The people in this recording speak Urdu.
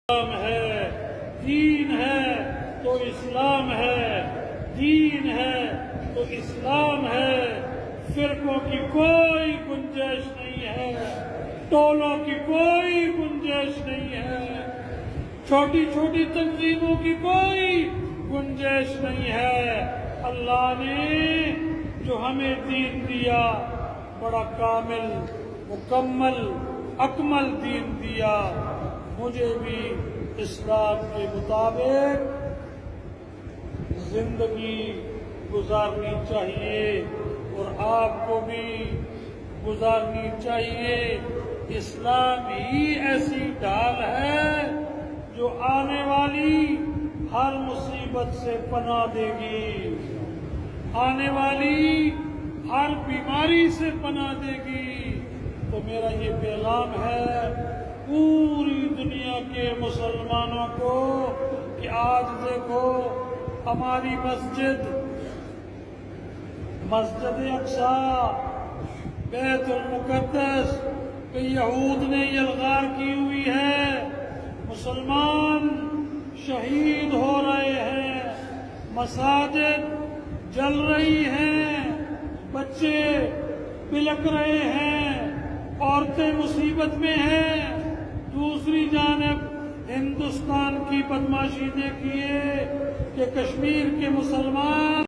اسلام ہے، دین ہے تو اسلام ہے، دین ہے تو اسلام ہے۔ فرقوں کی کوئی گنجائش نہیں ہے، ٹولوں کی کوئی گنجائش نہیں ہے، چھوٹی چھوٹی تنظیموں کی کوئی گنجائش نہیں ہے۔ اللہ نے جو ہمیں دین دیا، بڑا کامل، مکمل، اکمل دین دیا، مجھے بھی اسلام کے مطابق زندگی گزارنی چاہیے اور آپ کو بھی گزارنی چاہیے۔ اسلام ہی ایسی ڈھال ہے جو آنے والی ہر مصیبت سے پناہ دے گی، آنے والی ہر بیماری سے پناہ دے گی۔ تو میرا یہ پیغام ہے پوری دنیا کے مسلمانوں کو کہ آج دیکھو ہماری مسجد اقصیٰ، بیت المقدس پہ یہود نے یلغار کی ہوئی ہے، مسلمان شہید ہو رہے ہیں، مساجد جل رہی ہیں، بچے بلک رہے ہیں، عورتیں مصیبت میں ہیں۔ دوسری جانب ہندوستان کی بدماشی دیکھیے کہ کشمیر کے مسلمان